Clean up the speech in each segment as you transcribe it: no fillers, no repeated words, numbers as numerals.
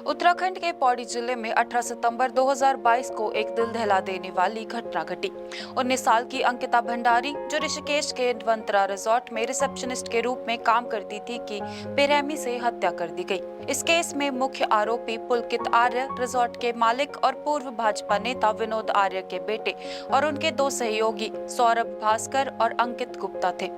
उत्तराखंड के पौड़ी जिले में 18 सितंबर 2022 को एक दिल दहला देने वाली घटना घटी। 19 साल की अंकिता भंडारी, जो ऋषिकेश के वंतरा रिजॉर्ट में रिसेप्शनिस्ट के रूप में काम करती थी, की बेरहमी से हत्या कर दी गई। इस केस में मुख्य आरोपी पुलकित आर्य, रिजॉर्ट के मालिक और पूर्व भाजपा नेता विनोद आर्य के बेटे और उनके दो सहयोगी सौरभ भास्कर और अंकित गुप्ता थे।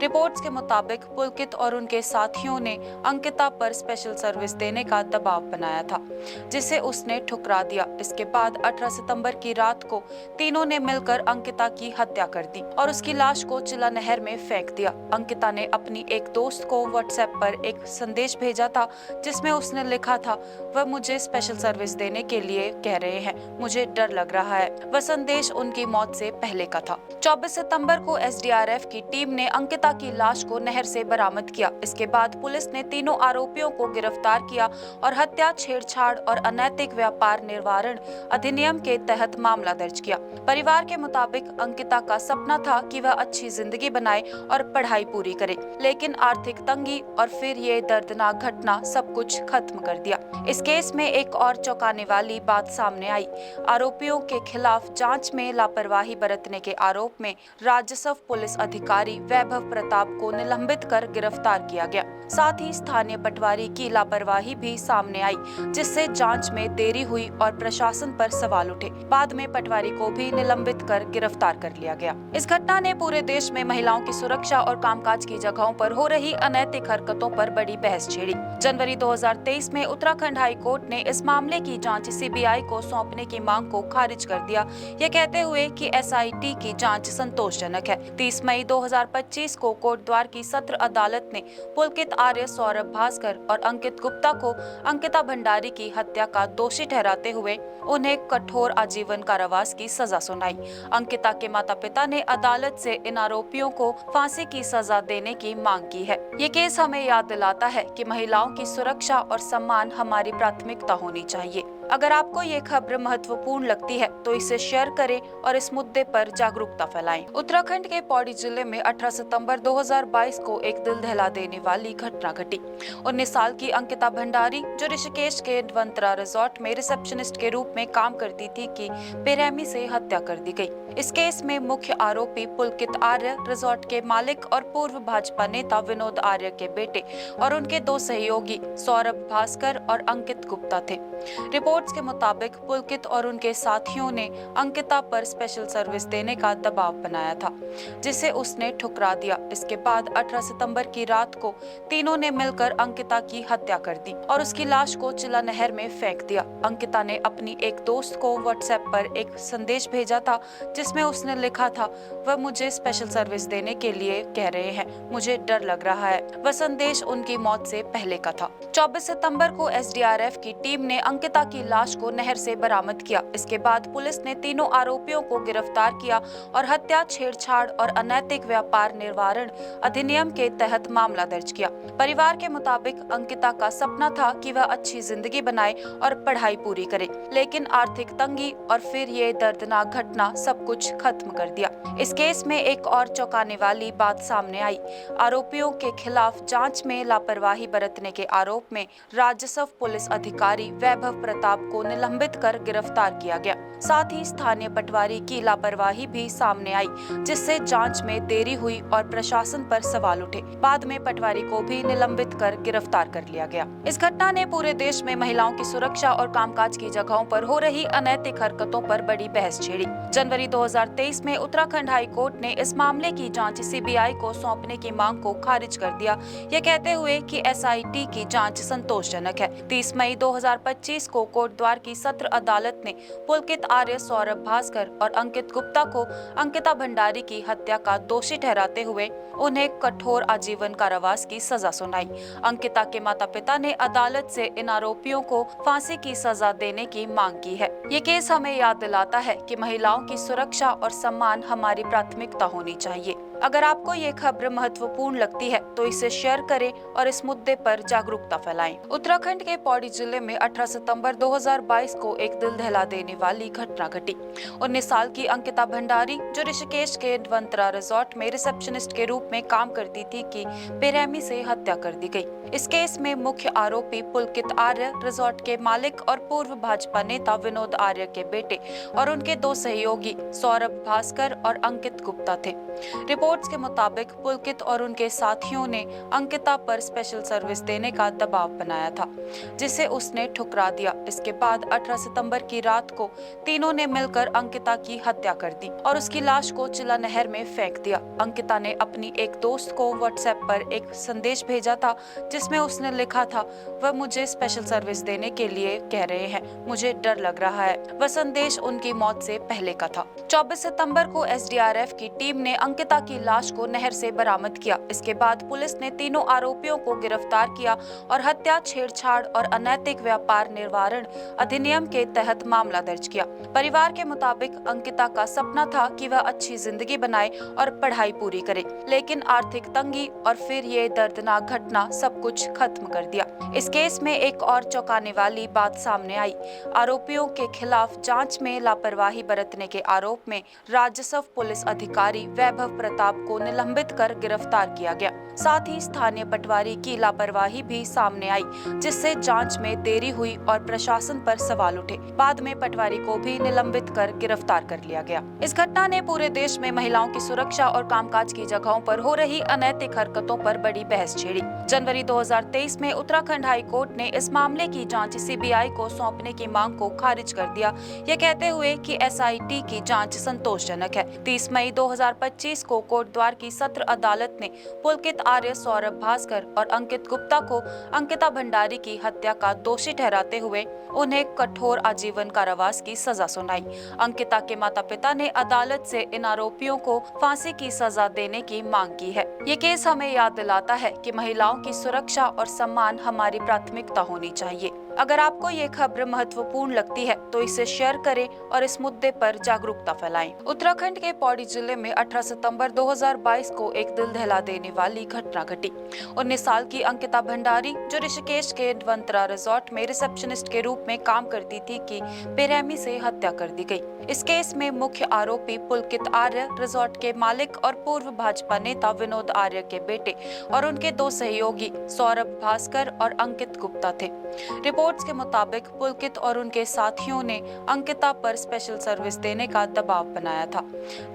रिपोर्ट्स के मुताबिक पुलकित और उनके साथियों ने अंकिता पर स्पेशल सर्विस देने का दबाव बनाया था, जिसे उसने ठुकरा दिया। इसके बाद 18 सितंबर की रात को तीनों ने मिलकर अंकिता की हत्या कर दी और उसकी लाश को चिला नहर में फेंक दिया। अंकिता ने अपनी एक दोस्त को व्हाट्सएप पर एक संदेश भेजा था, जिसमें उसने लिखा था, वह मुझे स्पेशल सर्विस देने के लिए कह रहे हैं, मुझे डर लग रहा है। वह संदेश उनकी मौत से पहले का था। 24 सितंबर को एसडीआरएफ की टीम ने अंकिता की लाश को नहर से बरामद किया। इसके बाद पुलिस ने तीनों आरोपियों को गिरफ्तार किया और हत्या, छेड़छाड़ और अनैतिक व्यापार निवारण अधिनियम के तहत मामला दर्ज किया। परिवार के मुताबिक अंकिता का सपना था कि वह अच्छी जिंदगी बनाए और पढ़ाई पूरी करे, लेकिन आर्थिक तंगी और फिर ये दर्दनाक घटना सब कुछ खत्म कर दिया। इस केस में एक और चौंकाने वाली बात सामने आई। आरोपियों के खिलाफ जांच में लापरवाही बरतने के आरोप में राजस्व पुलिस अधिकारी वैभव प्रताप को निलंबित कर गिरफ्तार किया गया। साथ ही स्थानीय पटवारी की लापरवाही भी सामने आई, जिससे जांच में देरी हुई और प्रशासन पर सवाल उठे। बाद में पटवारी को भी निलंबित कर गिरफ्तार कर लिया गया। इस घटना ने पूरे देश में महिलाओं की सुरक्षा और कामकाज की जगहों पर हो रही अनैतिक हरकतों पर बड़ी बहस छेड़ी। जनवरी 2023 में उत्तराखंड हाई कोर्ट ने इस मामले की जांच सीबीआई को सौंपने की मांग को खारिज कर दिया, ये कहते हुए कि एसआईटी की जांच संतोषजनक है। 30 मई 2025 को कोटद्वार की सत्र अदालत ने पुलकित आर्य, सौरभ भास्कर और अंकित गुप्ता को अंकिता भंडारी की हत्या का दोषी ठहराते हुए उन्हें कठोर आजीवन कारावास की सजा सुनाई। अंकिता के माता-पिता ने अदालत से इन आरोपियों को फांसी की सजा देने की मांग की है। ये केस हमें याद दिलाता है कि महिलाओं की सुरक्षा और सम्मान हमारी प्राथमिकता होनी चाहिए। अगर आपको ये खबर महत्वपूर्ण लगती है तो इसे शेयर करें और इस मुद्दे पर जागरूकता फैलाएं। उत्तराखंड के पौड़ी जिले में 18 सितंबर 2022 को एक दिल दहला देने वाली घटना घटी। 19 साल की अंकिता भंडारी, जो ऋषिकेश के वंतरा रिजॉर्ट में रिसेप्शनिस्ट के रूप में काम करती थी, की बेरहमी से हत्या कर दी गई। इस केस में मुख्य आरोपी पुलकित आर्य, रिजॉर्ट के मालिक और पूर्व भाजपा नेता विनोद आर्य के बेटे और उनके दो सहयोगी सौरभ भास्कर और अंकित गुप्ता थे। रिपोर्ट्स के मुताबिक पुलकित और उनके साथियों ने अंकिता पर स्पेशल सर्विस देने का दबाव बनाया था, जिसे उसने ठुकरा दिया। इसके बाद 18 सितंबर की रात को तीनों ने मिलकर अंकिता की हत्या कर दी और उसकी लाश को चिला नहर में फेंक दिया। अंकिता ने अपनी एक दोस्त को व्हाट्सएप पर एक संदेश भेजा था, जिसमें उसने लिखा था, वह मुझे स्पेशल सर्विस देने के लिए कह रहे हैं, मुझे डर लग रहा है। वह संदेश उनकी मौत से पहले का था। 24 सितंबर को एसडीआरएफ की टीम ने अंकिता की लाश को नहर से बरामद किया। इसके बाद पुलिस ने तीनों आरोपियों को गिरफ्तार किया और हत्या, छेड़छाड़ और अनैतिक व्यापार निवारण अधिनियम के तहत मामला दर्ज किया। परिवार के मुताबिक अंकिता का सपना था कि वह अच्छी जिंदगी बनाए और पढ़ाई पूरी करे, लेकिन आर्थिक तंगी और फिर ये दर्दनाक घटना सब कुछ खत्म कर दिया। इस केस में एक और चौंकाने वाली बात सामने आई। आरोपियों के खिलाफ जांच में लापरवाही बरतने के आरोप में राजस्व पुलिस अधिकारी वैभव प्रताप को निलंबित कर गिरफ्तार किया गया। साथ ही स्थानीय पटवारी की लापरवाही भी सामने आई, जिससे जांच में देरी हुई और प्रशासन पर सवाल उठे। बाद में पटवारी को भी निलंबित कर गिरफ्तार कर लिया गया। इस घटना ने पूरे देश में महिलाओं की सुरक्षा और कामकाज की जगहों पर हो रही अनैतिक हरकतों पर बड़ी बहस छेड़ी। जनवरी 2023 में उत्तराखंड हाई कोर्ट ने इस मामले की जांच सीबीआई को सौंपने की मांग को खारिज कर दिया, ये कहते हुए कि एसआईटी की जांच संतोषजनक है। 30 मई 2025 को कोटद्वार की सत्र अदालत ने पुलकित आर्य, सौरभ भास्कर और अंकित गुप्ता को अंकिता भंडारी की हत्या का दोषी ठहराते हुए उन्हें कठोर आजीवन कारावास की सजा सुनाई। अंकिता के माता-पिता ने अदालत से इन आरोपियों को फांसी की सजा देने की मांग की है। ये केस हमें याद दिलाता है कि महिलाओं की सुरक्षा और सम्मान हमारी प्राथमिकता होनी चाहिए। अगर आपको ये खबर महत्वपूर्ण लगती है तो इसे शेयर करें और इस मुद्दे पर जागरूकता फैलाएं। उत्तराखंड के पौड़ी जिले में 18 सितंबर 2022 को एक दिल दहला देने वाली घटना घटी। 19 साल की अंकिता भंडारी, जो ऋषिकेश के ढवंतरा रिजॉर्ट में रिसेप्शनिस्ट के रूप में काम करती थी, की बेरहमी से हत्या कर दी गई। इस केस में मुख्य आरोपी पुलकित आर्य, रिजॉर्ट के मालिक और पूर्व भाजपा नेता विनोद आर्य के बेटे और उनके दो सहयोगी सौरभ भास्कर और अंकित गुप्ता थे। रिपोर्ट्स के मुताबिक पुलकित और उनके साथियों ने अंकिता पर स्पेशल सर्विस देने का दबाव बनाया था, जिसे उसने ठुकरा दिया। इसके बाद 18 सितंबर की रात को तीनों ने मिलकर अंकिता की हत्या कर दी और उसकी लाश को चिला नहर में फेंक दिया। अंकिता ने अपनी एक दोस्त को व्हाट्सएप पर एक संदेश भेजा था, जिसमें उसने लिखा था, वह मुझे स्पेशल सर्विस देने के लिए कह रहे हैं, मुझे डर लग रहा है। वह संदेश उनकी मौत से पहले का था। 24 सितंबर को एसडीआरएफ की टीम ने अंकिता की लाश को नहर से बरामद किया। इसके बाद पुलिस ने तीनों आरोपियों को गिरफ्तार किया और हत्या, छेड़छाड़ और अनैतिक व्यापार निवारण अधिनियम के तहत मामला दर्ज किया। परिवार के मुताबिक अंकिता का सपना था कि वह अच्छी जिंदगी बनाए और पढ़ाई पूरी करे, लेकिन आर्थिक तंगी और फिर ये दर्दनाक घटना सब कुछ खत्म कर दिया। इस केस में एक और चौंकाने वाली बात सामने आई। आरोपियों के खिलाफ जांच में लापरवाही बरतने के आरोप में राजस्व पुलिस अधिकारी वैभव प्रताप को निलंबित कर गिरफ्तार किया गया। साथ ही स्थानीय पटवारी की लापरवाही भी सामने आई, जिससे जांच में देरी हुई और प्रशासन पर सवाल उठे। बाद में पटवारी को भी निलंबित कर गिरफ्तार कर लिया गया। इस घटना ने पूरे देश में महिलाओं की सुरक्षा और कामकाज की जगहों पर हो रही अनैतिक हरकतों पर बड़ी बहस छेड़ी। जनवरी 2023 में उत्तराखंड हाई कोर्ट ने इस मामले की जांच सीबीआई को सौंपने की मांग को खारिज कर दिया, ये कहते हुए कि एसआईटी की जांच संतोषजनक है। 30 मई 2025 को कोटद्वार की सत्र अदालत ने पुलकित आर्य, सौरभ भास्कर और अंकित गुप्ता को अंकिता भंडारी की हत्या का दोषी ठहराते हुए उन्हें कठोर आजीवन कारावास की सजा सुनाई। अंकिता के माता पिता ने अदालत से इन आरोपियों को फांसी की सजा देने की मांग की है। ये केस हमें याद दिलाता है कि महिलाओं की सुरक्षा और सम्मान हमारी प्राथमिकता होनी चाहिए। अगर आपको ये खबर महत्वपूर्ण लगती है तो इसे शेयर करें और इस मुद्दे पर जागरूकता फैलाएं। उत्तराखंड के पौड़ी जिले में 18 सितंबर 2022 को एक दिल दहला देने वाली घटना घटी। 19 साल की अंकिता भंडारी, जो ऋषिकेश के ढवंतरा रिजॉर्ट में रिसेप्शनिस्ट के रूप में काम करती थी, की बेरहमी से हत्या कर दी गई। इस केस में मुख्य आरोपी पुलकित आर्य, रिजॉर्ट के मालिक और पूर्व भाजपा नेता विनोद आर्य के बेटे और उनके दो सहयोगी सौरभ भास्कर और अंकित गुप्ता थे। रिपोर्ट्स के मुताबिक पुलकित और उनके साथियों ने अंकिता पर स्पेशल सर्विस देने का दबाव बनाया था,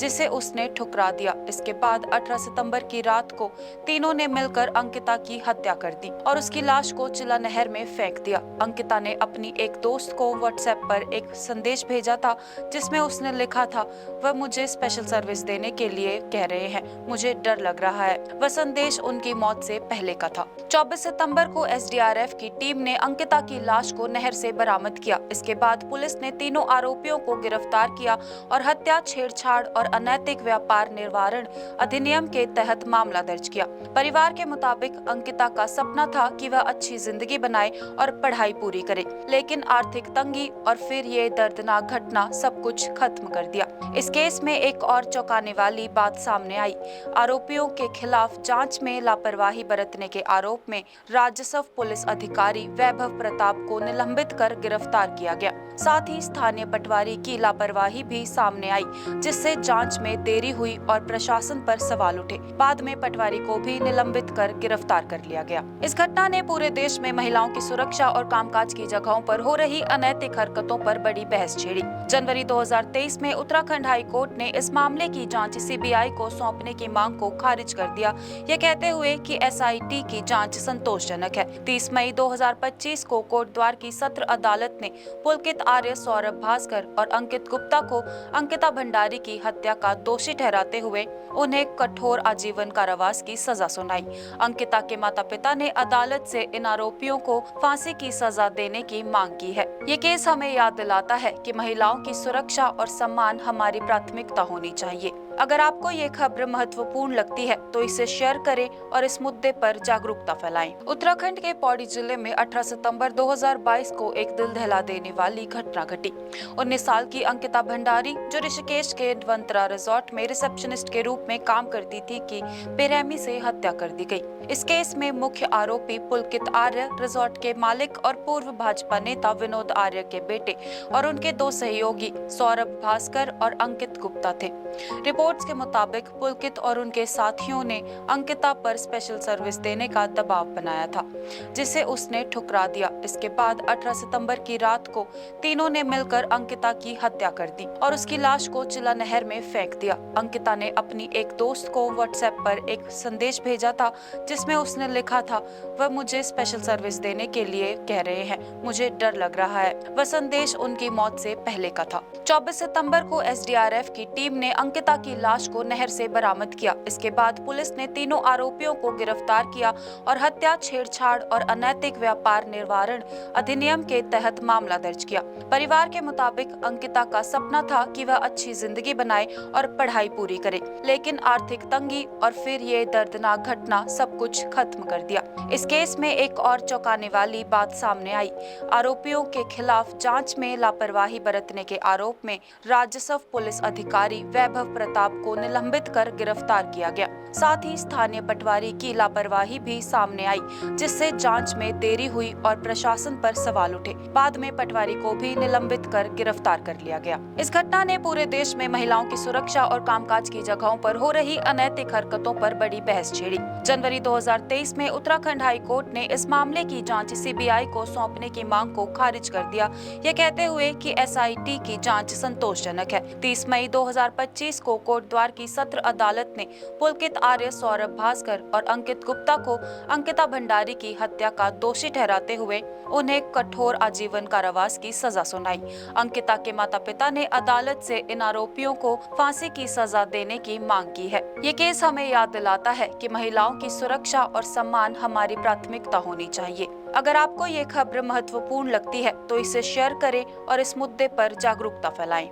जिसे उसने ठुकरा दिया। इसके बाद 18 सितंबर की रात को तीनों ने मिलकर अंकिता की हत्या कर दी और उसकी लाश को चिला नहर में फेंक दिया। अंकिता ने अपनी एक दोस्त को व्हाट्सएप पर एक संदेश भेजा था, जिसमें उसने लिखा था, वह मुझे स्पेशल सर्विस देने के लिए कह रहे हैं, मुझे डर लग रहा है। वह संदेश उनकी मौत से पहले का था। 24 सितंबर को एसडीआरएफ की टीम ने अंकिता की लाश को नहर से बरामद किया। इसके बाद पुलिस ने तीनों आरोपियों को गिरफ्तार किया और हत्या, छेड़छाड़ और अनैतिक व्यापार निवारण अधिनियम के तहत मामला दर्ज किया। परिवार के मुताबिक अंकिता का सपना था कि वह अच्छी जिंदगी बनाए और पढ़ाई पूरी करे, लेकिन आर्थिक तंगी और फिर ये दर्दनाक घटना सब कुछ खत्म कर दिया। इस केस में एक और चौंकाने वाली बात सामने आई। आरोपियों के खिलाफ जांच में लापरवाही बरतने के आरोप में राजस्व पुलिस अधिकारी वैभव प्रताप को निलंबित कर गिरफ्तार किया गया। साथ ही स्थानीय पटवारी की लापरवाही भी सामने आई, जिससे जांच में देरी हुई और प्रशासन पर सवाल उठे। बाद में पटवारी को भी निलंबित कर गिरफ्तार कर लिया गया। इस घटना ने पूरे देश में महिलाओं की सुरक्षा और कामकाज की जगहों पर हो रही अनैतिक हरकतों पर बड़ी बहस छेड़ी। जनवरी 2023 में उत्तराखंड हाई कोर्ट ने इस मामले की जांच सीबीआई को सौंपने की मांग को खारिज कर दिया, ये कहते हुए कि एसआईटी की जांच संतोषजनक है। 30 मई 2025 को कोटद्वार की सत्र अदालत ने पुलकित आर्य, सौरभ भास्कर और अंकित गुप्ता को अंकिता भंडारी की हत्या का दोषी ठहराते हुए उन्हें कठोर आजीवन कारावास की सजा सुनाई। अंकिता के माता पिता ने अदालत से इन आरोपियों को फांसी की सजा देने की मांग की है। ये केस हमें याद दिलाता है कि महिलाओं की सुरक्षा और सम्मान हमारी प्राथमिकता होनी चाहिए। अगर आपको ये खबर महत्वपूर्ण लगती है तो इसे शेयर करें और इस मुद्दे पर जागरूकता फैलाएं। उत्तराखंड के पौड़ी जिले में 18 सितंबर 2022 को एक दिल दहला देने वाली घटना घटी। 19 साल की अंकिता भंडारी, जो ऋषिकेश के ढवंतरा रिजॉर्ट में रिसेप्शनिस्ट के रूप में काम करती थी, की बेरहमी से हत्या कर दी गई। इस केस में मुख्य आरोपी पुलकित आर्य, रिजॉर्ट के मालिक और पूर्व भाजपा नेता विनोद आर्य के बेटे और उनके दो सहयोगी सौरभ भास्कर और अंकित गुप्ता थे। रिपोर्ट्स के मुताबिक पुलकित और उनके साथियों ने अंकिता पर स्पेशल सर्विस देने का दबाव बनाया था, जिसे उसने ठुकरा दिया। इसके बाद 18 सितंबर की रात को तीनों ने मिलकर अंकिता की हत्या कर दी और उसकी लाश को चिला नहर में फेंक दिया। अंकिता ने अपनी एक दोस्त को व्हाट्सएप पर एक संदेश भेजा था, जिसमें उसने लिखा था, वह मुझे स्पेशल सर्विस देने के लिए कह रहे हैं, मुझे डर लग रहा है। वह संदेश उनकी मौत से पहले का था। 24 सितंबर को एसडीआरएफ की टीम ने अंकिता की लाश को नहर से बरामद किया। इसके बाद पुलिस ने तीनों आरोपियों को गिरफ्तार किया और हत्या, छेड़छाड़ और अनैतिक व्यापार निवारण अधिनियम के तहत मामला दर्ज किया। परिवार के मुताबिक अंकिता का सपना था कि वह अच्छी जिंदगी बनाए और पढ़ाई पूरी करे, लेकिन आर्थिक तंगी और फिर ये दर्दनाक घटना सब कुछ खत्म कर दिया। इस केस में एक और चौंकाने वाली बात सामने आई। आरोपियों के खिलाफ जांच में लापरवाही बरतने के आरोप में राजस्व पुलिस अधिकारी वैभव प्रताप को निलंबित कर गिरफ्तार किया गया। साथ ही स्थानीय पटवारी की लापरवाही भी सामने आई, जिससे जांच में देरी हुई और प्रशासन पर सवाल उठे। बाद में पटवारी को भी निलंबित कर गिरफ्तार कर लिया गया। इस घटना ने पूरे देश में महिलाओं की सुरक्षा और कामकाज की जगहों पर हो रही अनैतिक हरकतों पर बड़ी बहस छेड़ी। जनवरी 2023 में उत्तराखंड हाई कोर्ट ने इस मामले की जांच सीबीआई को सौंपने की मांग को खारिज कर दिया, ये कहते हुए कि एसआईटी की जांच संतोषजनक है। 30 मई 2025 को कोटद्वार की सत्र अदालत ने पुलकित आर्य, सौरभ भास्कर और अंकित गुप्ता को अंकिता भंडारी की हत्या का दोषी ठहराते हुए उन्हें कठोर आजीवन कारावास की सजा सुनाई। अंकिता के माता-पिता ने अदालत से इन आरोपियों को फांसी की सजा देने की मांग की है। ये केस हमें याद दिलाता है कि महिलाओं की सुरक्षा और सम्मान हमारी प्राथमिकता होनी चाहिए। अगर आपको ये खबर महत्वपूर्ण लगती है तो इसे शेयर करें और इस मुद्दे पर जागरूकता फैलाएं।